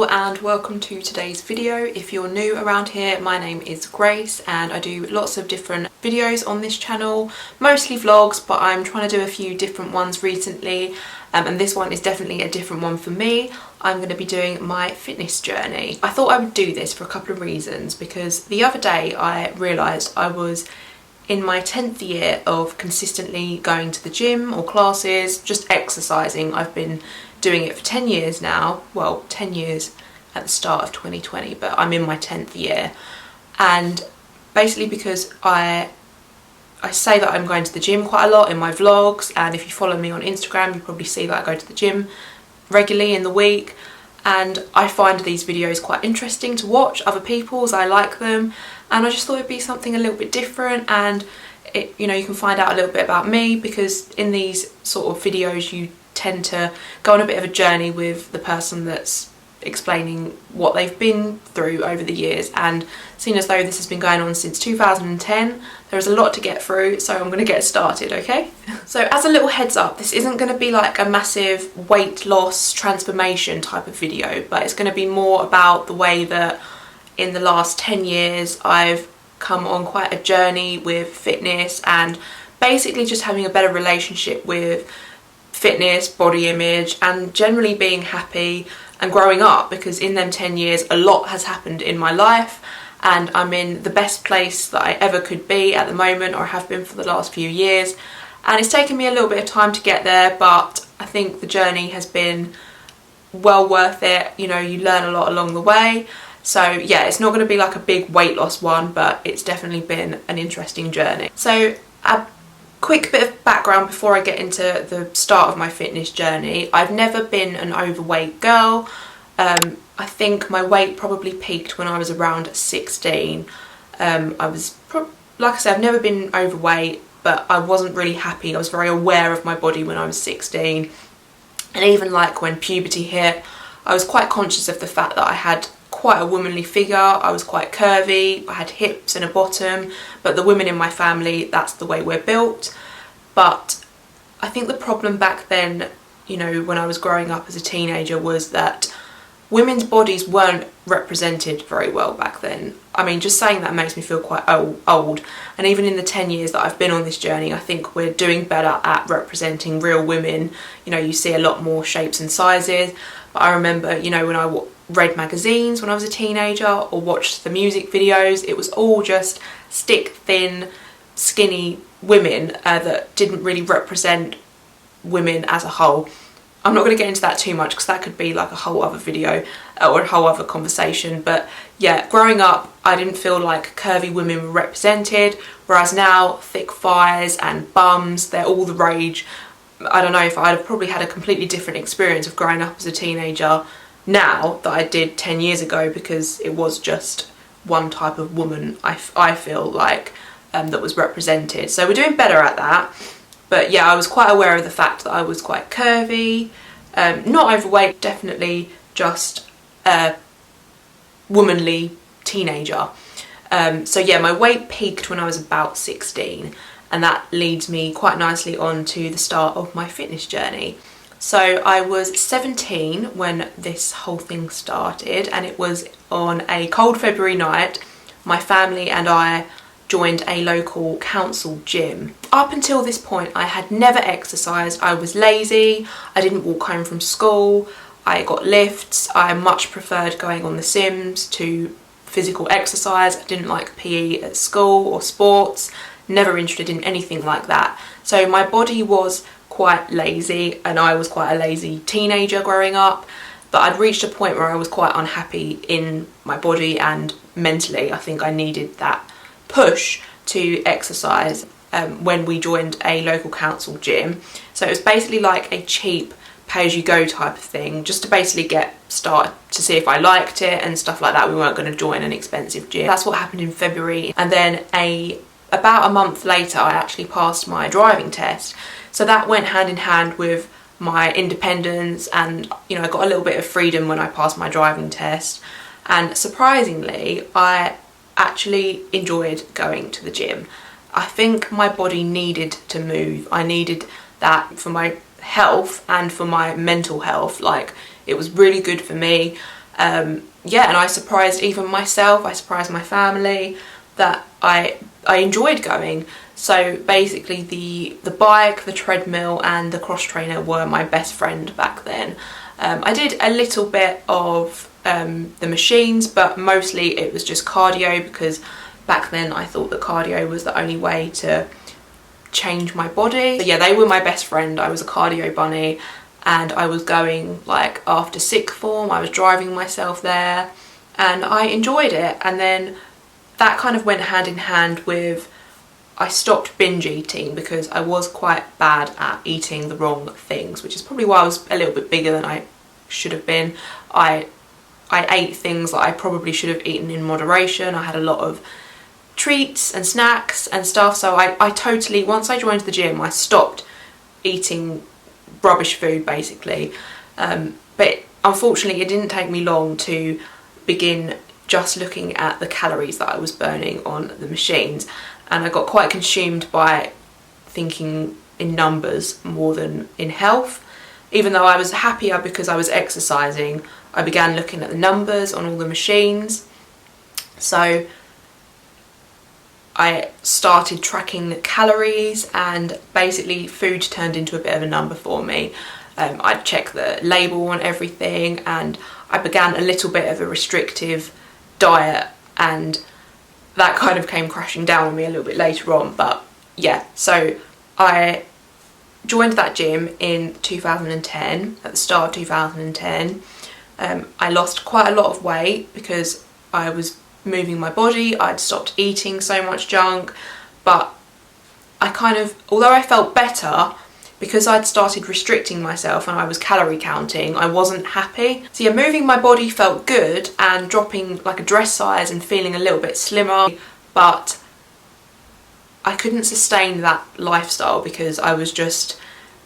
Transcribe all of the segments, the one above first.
Hello and welcome to today's video. If you're new around here, my name is Grace and I do lots of different videos on this channel, mostly vlogs, but I'm trying to do a few different ones recently, and this one is definitely a different one for me. I'm going to be doing my fitness journey. I thought I would do this for a couple of reasons, because the other day I realised I was in my 10th year of consistently going to the gym or classes, just exercising. I've been doing it for 10 years now, well 10 years at the start of 2020, but I'm in my 10th year. And basically because I say that I'm going to the gym quite a lot in my vlogs, and if you follow me on Instagram you probably see that I go to the gym regularly in the week, and I find these videos quite interesting to watch, other people's, I like them, and I just thought it'd be something a little bit different, and it, you know, you can find out a little bit about me, because in these sort of videos you tend to go on a bit of a journey with the person that's explaining what they've been through over the years, and seeing as though this has been going on since 2010, there's a lot to get through, so I'm going to get started, okay? So as a little heads up, this isn't going to be like a massive weight loss transformation type of video, but it's going to be more about the way that in the last 10 years I've come on quite a journey with fitness, and basically just having a better relationship with fitness, body image, and generally being happy and growing up, because in them 10 years a lot has happened in my life and I'm in the best place that I ever could be at the moment, or have been for the last few years, and it's taken me a little bit of time to get there, but I think the journey has been well worth it. You know, you learn a lot along the way. So yeah, it's not going to be like a big weight loss one, but it's definitely been an interesting journey. So a quick bit of background before I get into the start of my fitness journey. I've never been an overweight girl. I think my weight probably peaked when I was around 16. Like I said, I've never been overweight, but I wasn't really happy. I was very aware of my body when I was 16. And even like when puberty hit, I was quite conscious of the fact that I had quite a womanly figure. I was quite curvy, I had hips and a bottom, but the women in my family, that's the way we're built. But I think the problem back then, you know, when I was growing up as a teenager, was that women's bodies weren't represented very well back then. I mean, just saying that makes me feel quite old. And even in the 10 years that I've been on this journey, I think we're doing better at representing real women. You know, you see a lot more shapes and sizes. But I remember, you know, when I read magazines when I was a teenager or watched the music videos, it was all just stick thin, skinny women that didn't really represent women as a whole. I'm not going to get into that too much because that could be like a whole other video or a whole other conversation, but yeah, growing up I didn't feel like curvy women were represented, whereas now thick thighs and bums, they're all the rage. I don't know if I'd have probably had a completely different experience of growing up as a teenager now that I did 10 years ago, because it was just one type of woman, I feel like, that was represented. So we're doing better at that. But yeah, I was quite aware of the fact that I was quite curvy, not overweight, definitely just a womanly teenager. So yeah, my weight peaked when I was about 16, and that leads me quite nicely on to the start of my fitness journey. So I was 17 when this whole thing started, and it was on a cold February night. My family and I joined a local council gym. Up until this point I had never exercised. I was lazy, I didn't walk home from school, I got lifts, I much preferred going on the Sims to physical exercise. I didn't like PE at school or sports, never interested in anything like that. So my body was quite lazy, and I was quite a lazy teenager growing up, but I'd reached a point where I was quite unhappy in my body and mentally. I think I needed that push to exercise when we joined a local council gym. So it was basically like a cheap pay-as-you-go type of thing, just to basically get started to see if I liked it and stuff like that. We weren't going to join an expensive gym. That's what happened in February, and then about a month later I actually passed my driving test. So that went hand in hand with my independence, and you know, I got a little bit of freedom when I passed my driving test. And surprisingly, I actually enjoyed going to the gym. I think my body needed to move. I needed that for my health and for my mental health. Like, it was really good for me. Yeah, and I surprised even myself, I surprised my family that I enjoyed going. So basically the bike, the treadmill and the cross trainer were my best friend back then. I did a little bit of the machines, but mostly it was just cardio, because back then I thought that cardio was the only way to change my body. So yeah, they were my best friend. I was a cardio bunny, and I was going like after sixth form, I was driving myself there and I enjoyed it. And then that kind of went hand in hand with, I stopped binge eating because I was quite bad at eating the wrong things, which is probably why I was a little bit bigger than I should have been. I ate things that I probably should have eaten in moderation. I had a lot of treats and snacks and stuff, so I totally, once I joined the gym, I stopped eating rubbish food basically. But unfortunately it didn't take me long to begin just looking at the calories that I was burning on the machines, and I got quite consumed by thinking in numbers more than in health. Even though I was happier because I was exercising, I began looking at the numbers on all the machines. So I started tracking the calories, and basically food turned into a bit of a number for me. I'd check the label on everything, and I began a little bit of a restrictive diet, and that kind of came crashing down on me a little bit later on. But yeah, so I joined that gym in 2010, at the start of 2010. I lost quite a lot of weight because I was moving my body. I'd stopped eating so much junk, but I kind of, although I felt better, because I'd started restricting myself and I was calorie counting, I wasn't happy. So yeah, moving my body felt good, and dropping like a dress size and feeling a little bit slimmer, but I couldn't sustain that lifestyle because I was just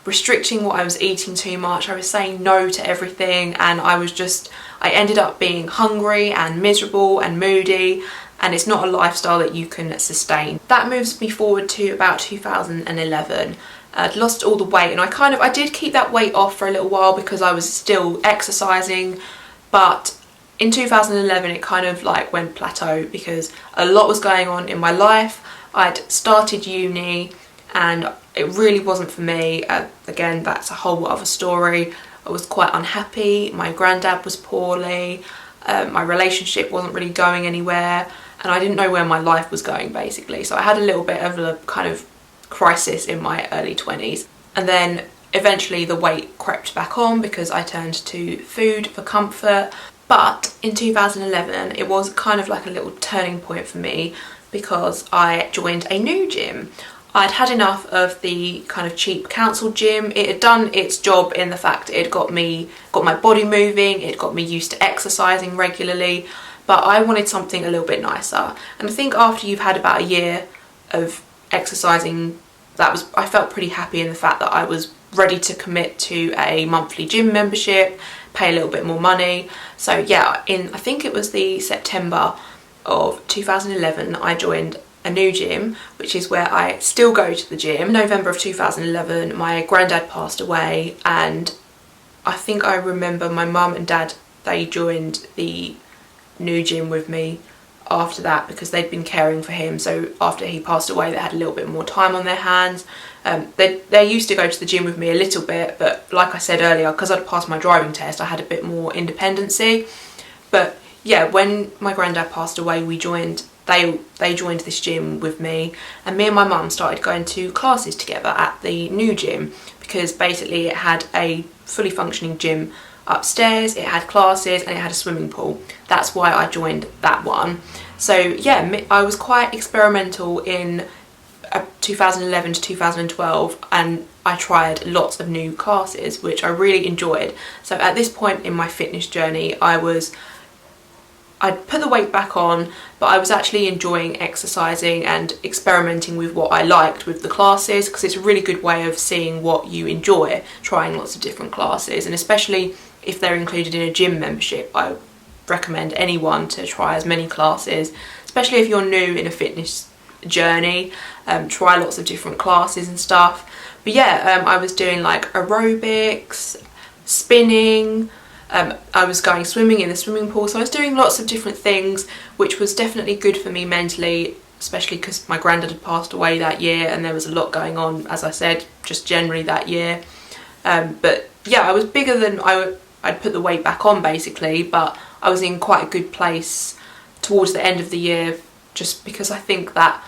restricting what I was eating too much. I was saying no to everything, and I ended up being hungry and miserable and moody, and it's not a lifestyle that you can sustain. That moves me forward to about 2011. I'd lost all the weight, and I did keep that weight off for a little while because I was still exercising, but in 2011 it kind of like went plateau because a lot was going on in my life. I'd started uni and it really wasn't for me. Again, that's a whole other story. I was quite unhappy, my granddad was poorly, my relationship wasn't really going anywhere, and I didn't know where my life was going basically. So I had a little bit of a kind of crisis in my early 20s, and then eventually the weight crept back on because I turned to food for comfort. But in 2011 it was kind of like a little turning point for me because I joined a new gym. I'd had enough of the kind of cheap council gym. It had done its job in the fact it got my body moving, it got me used to exercising regularly, but I wanted something a little bit nicer. And I think after you've had about a year of exercising, I felt pretty happy in the fact that I was ready to commit to a monthly gym membership, pay a little bit more money. So yeah, I think it was the September of 2011 I joined a new gym, which is where I still go to the gym. In November of 2011 my granddad passed away, and I think I remember my mum and dad, they joined the new gym with me after that because they'd been caring for him. So after he passed away they had a little bit more time on their hands. They used to go to the gym with me a little bit, but like I said earlier, because I'd passed my driving test I had a bit more independency. But yeah, when my granddad passed away they joined this gym with me, and me and my mum started going to classes together at the new gym because basically it had a fully functioning gym upstairs, it had classes, and it had a swimming pool. That's why I joined that one. So yeah, I was quite experimental in 2011 to 2012, and I tried lots of new classes which I really enjoyed. So at this point in my fitness journey I'd put the weight back on, but I was actually enjoying exercising and experimenting with what I liked with the classes, because it's a really good way of seeing what you enjoy, trying lots of different classes. And especially if they're included in a gym membership, I recommend anyone to try as many classes, especially if you're new in a fitness journey. Try lots of different classes and stuff. But yeah, I was doing like aerobics, spinning, I was going swimming in the swimming pool, so I was doing lots of different things, which was definitely good for me mentally, especially because my granddad had passed away that year and there was a lot going on, as I said, just generally that year. But yeah, I was bigger than I'd put the weight back on basically, but I was in quite a good place towards the end of the year, just because I think that,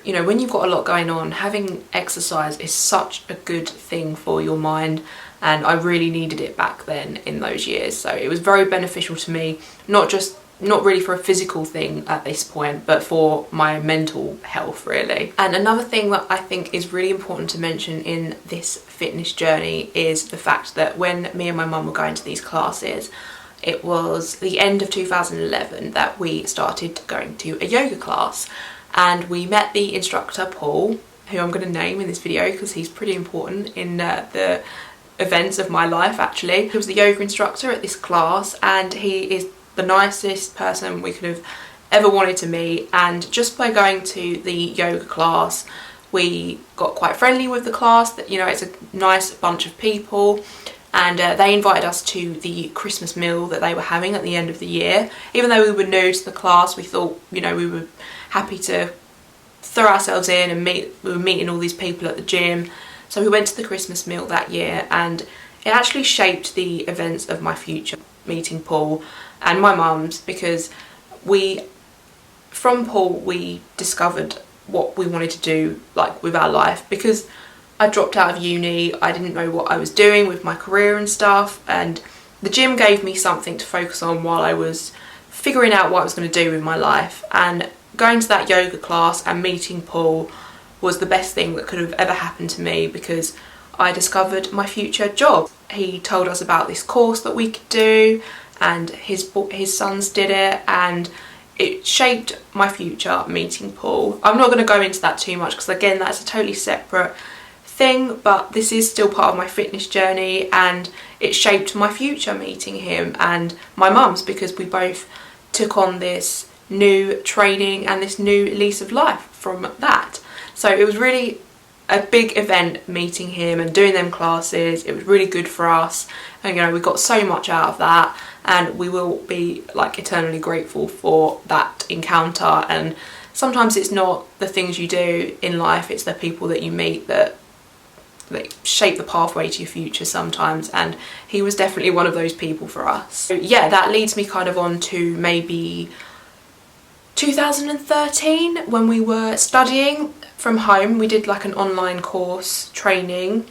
you know, when you've got a lot going on, having exercise is such a good thing for your mind, and I really needed it back then in those years. So it was very beneficial to me, not really for a physical thing at this point, but for my mental health really. And another thing that I think is really important to mention in this fitness journey is the fact that when me and my mum were going to these classes, it was the end of 2011 that we started going to a yoga class, and we met the instructor Paul, who I'm going to name in this video because he's pretty important in the events of my life actually. He was the yoga instructor at this class, and he is the nicest person we could have ever wanted to meet, and just by going to the yoga class we got quite friendly with the class. That, you know, it's a nice bunch of people, and they invited us to the Christmas meal that they were having at the end of the year. Even though we were new to the class, we thought, you know, we were happy to throw ourselves in and we were meeting all these people at the gym. So we went to the Christmas meal that year, and it actually shaped the events of my future, meeting Paul and my mum's, because from Paul we discovered what we wanted to do like with our life. Because I dropped out of uni, I didn't know what I was doing with my career and stuff, and the gym gave me something to focus on while I was figuring out what I was going to do with my life. And going to that yoga class and meeting Paul was the best thing that could have ever happened to me, because I discovered my future job. He told us about this course that we could do, and his sons did it, and it shaped my future, meeting Paul. I'm not going to go into that too much because again that's a totally separate thing, but this is still part of my fitness journey, and it shaped my future, meeting him and my mum's, because we both took on this new training and this new lease of life from that. So it was really a big event meeting him and doing them classes. It was really good for us, and you know, we got so much out of that, and we will be like eternally grateful for that encounter. And sometimes it's not the things you do in life, it's the people that you meet that shape the pathway to your future sometimes, and he was definitely one of those people for us. So yeah, that leads me kind of on to maybe 2013 when we were studying from home. We did like an online course training.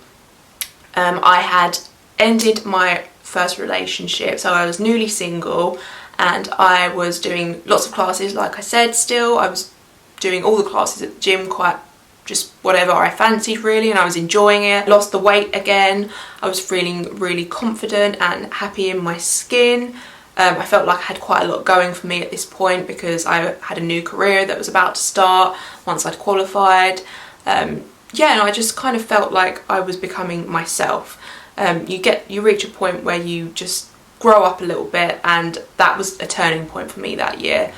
I had ended my first relationship, so I was newly single, and I was doing lots of classes. Like I said, still I was doing all the classes at the gym, quite just whatever I fancied really, and I was enjoying it. Lost the weight again. I was feeling really confident and happy in my skin. I felt like I had quite a lot going for me at this point, because I had a new career that was about to start once I'd qualified. Yeah, and I just kind of felt like I was becoming myself. You reach a point where you just grow up a little bit, and that was a turning point for me that year.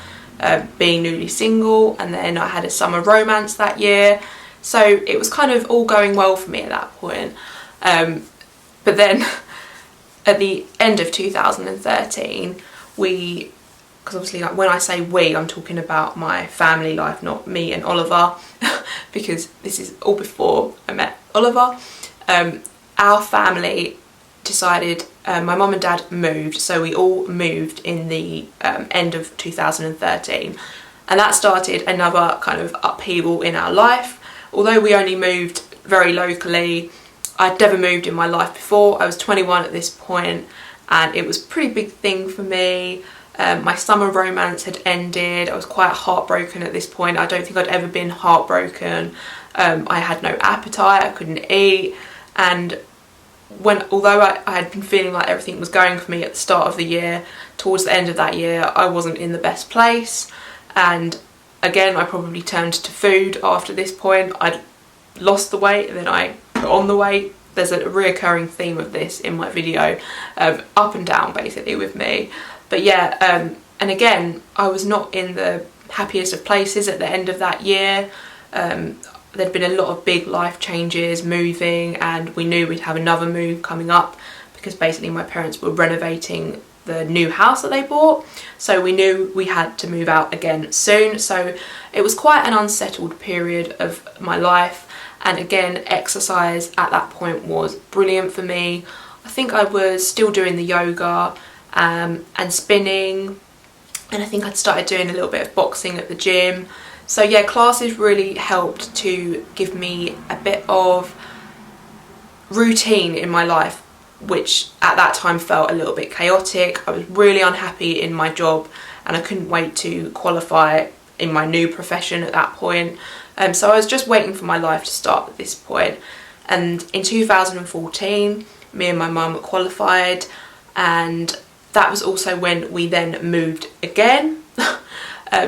Being newly single, and then I had a summer romance that year, so it was kind of all going well for me at that point. But then at the end of 2013, because obviously like, when I say we, I'm talking about my family life, not me and Oliver, because this is all before I met Oliver. Our family decided, my mum and dad moved, so we all moved in the end of 2013, and that started another kind of upheaval in our life. Although we only moved very locally, I'd never moved in my life before. I was 21 at this point, and it was a pretty big thing for me. My summer romance had ended. I was quite heartbroken at this point. I don't think I'd ever been heartbroken. I had no appetite, I couldn't eat, and although I had been feeling like everything was going for me at the start of the year, towards the end of that year I wasn't in the best place. And again, I probably turned to food after this point. I'd lost the weight and then I put on the weight. There's a reoccurring theme of this in my video, up and down basically with me. But yeah, and again, I was not in the happiest of places at the end of that year. There'd been a lot of big life changes, moving, and we knew we'd have another move coming up because basically my parents were renovating the new house that they bought, so we knew we had to move out again soon. So it was quite an unsettled period of my life, and again, exercise at that point was brilliant for me. I think I was still doing the yoga and spinning, and I think I'd started doing a little bit of boxing at the gym. So yeah, classes really helped to give me a bit of routine in my life, which at that time felt a little bit chaotic. I was really unhappy in my job, and I couldn't wait to qualify in my new profession at that point. So I was just waiting for my life to start at this point. And in 2014, me and my mum qualified, and that was also when we then moved again.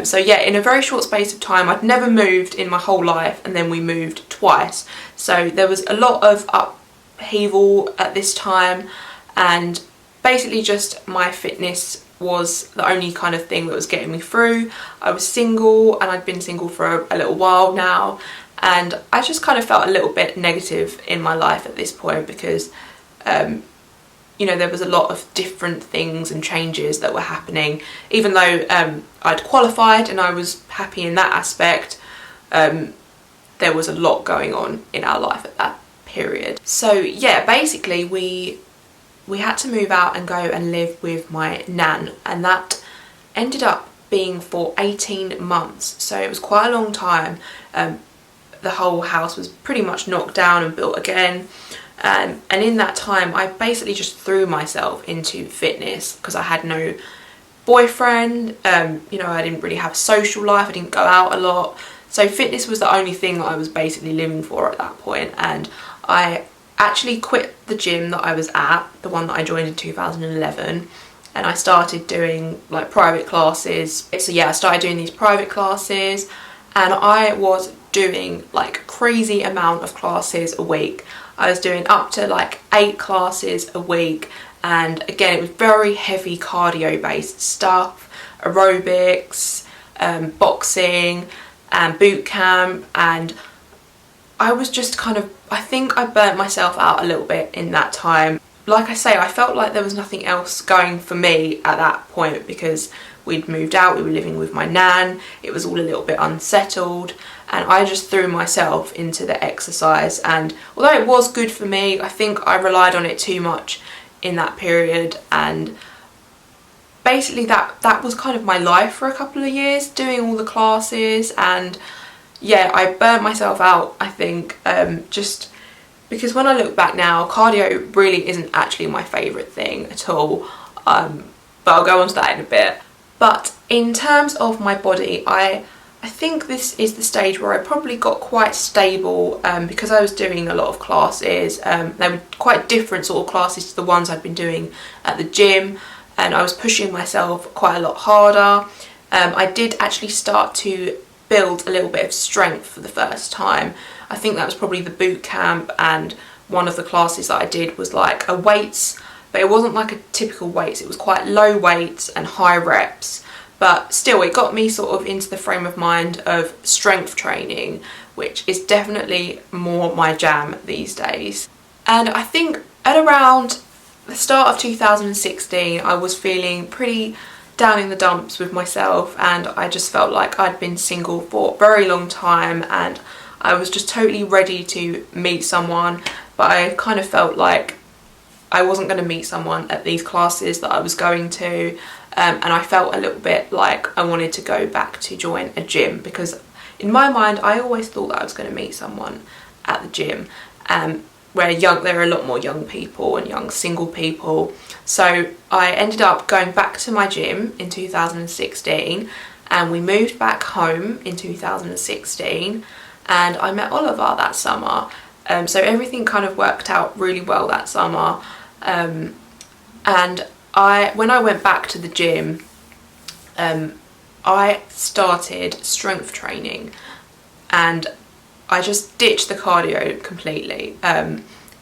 So yeah, in a very short space of time, I'd never moved in my whole life, and then we moved twice. So there was a lot of upheaval at this time, and basically just my fitness was the only kind of thing that was getting me through. I was single, and I'd been single for a little while now, and I just kind of felt a little bit negative in my life at this point because you know, there was a lot of different things and changes that were happening. Even though I'd qualified and I was happy in that aspect, there was a lot going on in our life at that period. So yeah, basically we had to move out and go and live with my nan, and that ended up being for 18 months. So it was quite a long time. The whole house was pretty much knocked down and built again. And in that time, I basically just threw myself into fitness because I had no boyfriend. You know, I didn't really have a social life. I didn't go out a lot. So fitness was the only thing that I was basically living for at that point. And I actually quit the gym that I was at, the one that I joined in 2011. And I started doing like private classes. So yeah, I started doing these private classes, and I was doing like crazy amount of classes a week. I was doing up to like 8 classes a week, and again it was very heavy cardio based stuff, aerobics, boxing and boot camp, and I was just kind of, I think I burnt myself out a little bit in that time. Like I say, I felt like there was nothing else going for me at that point because we'd moved out, we were living with my nan, it was all a little bit unsettled, and I just threw myself into the exercise. And although it was good for me, I think I relied on it too much in that period, and basically that was kind of my life for a couple of years, doing all the classes. And yeah, I burnt myself out, I think, just because when I look back now, cardio really isn't actually my favourite thing at all, but I'll go on to that in a bit. But in terms of my body, I think this is the stage where I probably got quite stable, because I was doing a lot of classes. They were quite different sort of classes to the ones I'd been doing at the gym, and I was pushing myself quite a lot harder. I did actually start to build a little bit of strength for the first time. I think that was probably the boot camp, and one of the classes that I did was like a weights, but it wasn't like a typical weights, it was quite low weights and high reps. But still, it got me sort of into the frame of mind of strength training, which is definitely more my jam these days. And I think at around the start of 2016, I was feeling pretty down in the dumps with myself, and I just felt like I'd been single for a very long time, and I was just totally ready to meet someone, but I kind of felt like I wasn't going to meet someone at these classes that I was going to. And I felt a little bit like I wanted to go back to join a gym, because in my mind I always thought that I was going to meet someone at the gym, where there are a lot more young people and young single people. So I ended up going back to my gym in 2016, and we moved back home in 2016, and I met Oliver that summer. So everything kind of worked out really well that summer, and when I went back to the gym, I started strength training, and I just ditched the cardio completely.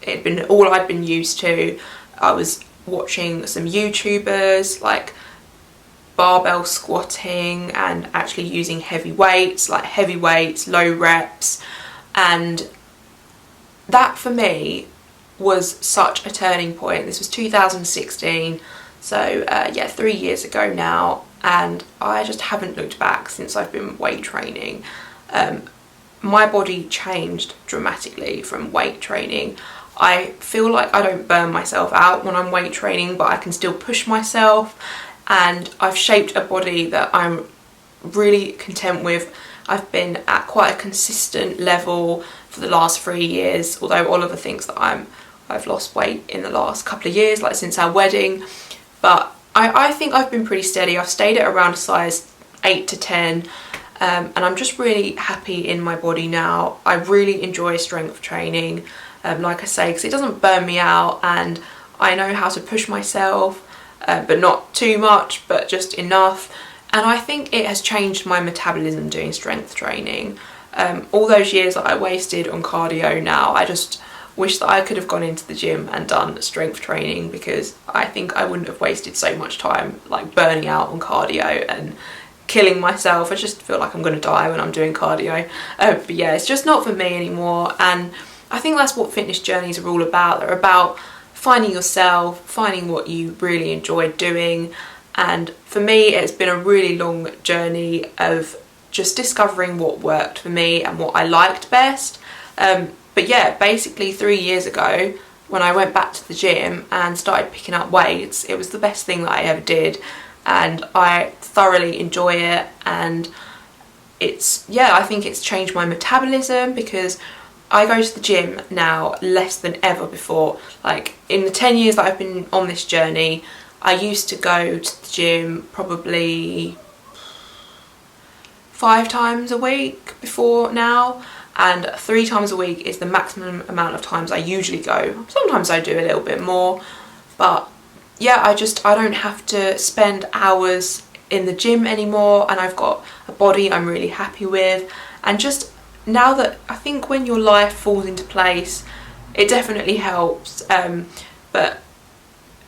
It'd been all I'd been used to. I was watching some YouTubers like barbell squatting and actually using heavy weights, low reps, and that for me was such a turning point. This was 2016, so yeah, 3 years ago now, and I just haven't looked back since I've been weight training. My body changed dramatically from weight training. I feel like I don't burn myself out when I'm weight training, but I can still push myself, and I've shaped a body that I'm really content with. I've been at quite a consistent level for the last 3 years, although Oliver thinks that I've lost weight in the last couple of years, like since our wedding, but I think I've been pretty steady. I've stayed at around a size 8 to 10, and I'm just really happy in my body now. I really enjoy strength training, like I say, because it doesn't burn me out, and I know how to push myself, but not too much, but just enough. And I think it has changed my metabolism doing strength training. All those years that I wasted on cardio now, I just wish that I could have gone into the gym and done strength training, because I think I wouldn't have wasted so much time like burning out on cardio and killing myself. I just feel like I'm going to die when I'm doing cardio. But yeah, it's just not for me anymore, and I think that's what fitness journeys are all about. They're about finding yourself, finding what you really enjoy doing, and for me it's been a really long journey of just discovering what worked for me and what I liked best. But yeah, basically 3 years ago when I went back to the gym and started picking up weights, it was the best thing that I ever did, and I thoroughly enjoy it. And it's, yeah, I think it's changed my metabolism, because I go to the gym now less than ever before. Like in the 10 years that I've been on this journey, I used to go to the gym probably 5 times a week before now, and 3 times a week is the maximum amount of times I usually go. Sometimes I do a little bit more, but yeah, I don't have to spend hours in the gym anymore, and I've got a body I'm really happy with. And just now that I think when your life falls into place, it definitely helps. But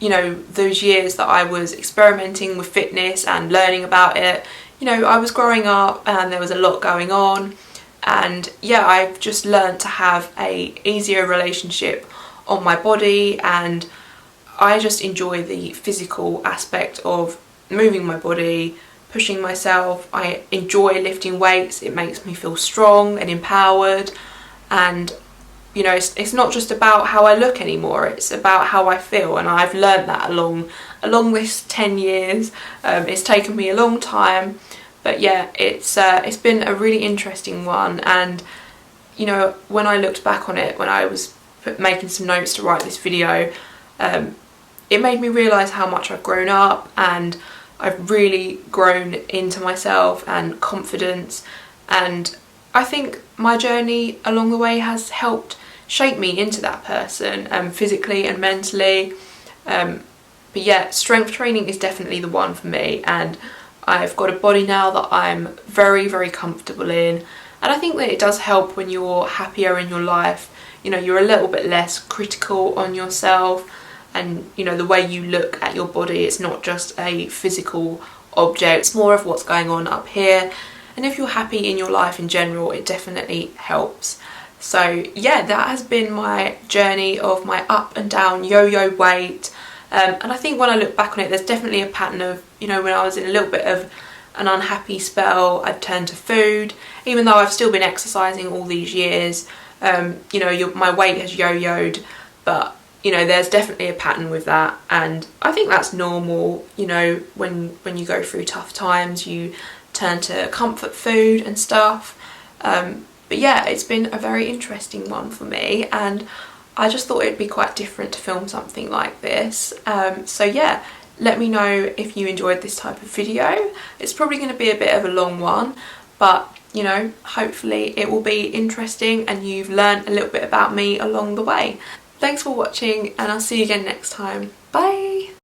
you know, those years that I was experimenting with fitness and learning about it, you know, I was growing up and there was a lot going on, and yeah, I've just learned to have a easier relationship on my body, and I just enjoy the physical aspect of moving my body, pushing myself. I enjoy lifting weights. It makes me feel strong and empowered, and you know, it's not just about how I look anymore, it's about how I feel, and I've learned that along this 10 years. It's taken me a long time, but yeah, it's been a really interesting one. And you know, when I looked back on it, when I was making some notes to write this video, it made me realise how much I've grown up, and I've really grown into myself and confidence, and I think my journey along the way has helped shape me into that person, physically and mentally. But yeah, strength training is definitely the one for me, and I've got a body now that I'm very, very comfortable in, and I think that it does help when you're happier in your life. You know, you're a little bit less critical on yourself, and you know, the way you look at your body, it's not just a physical object, it's more of what's going on up here. And if you're happy in your life in general, it definitely helps. So yeah, that has been my journey of my up and down yo-yo weight. And I think when I look back on it, there's definitely a pattern of, you know, when I was in a little bit of an unhappy spell, I'd turn to food. Even though I've still been exercising all these years, you know, my weight has yo-yoed, but you know, there's definitely a pattern with that, and I think that's normal. You know, when you go through tough times, you turn to comfort food and stuff. But yeah, it's been a very interesting one for me, and I just thought it'd be quite different to film something like this. So yeah, let me know if you enjoyed this type of video. It's probably going to be a bit of a long one, but you know, hopefully it will be interesting and you've learned a little bit about me along the way. Thanks for watching, and I'll see you again next time. Bye!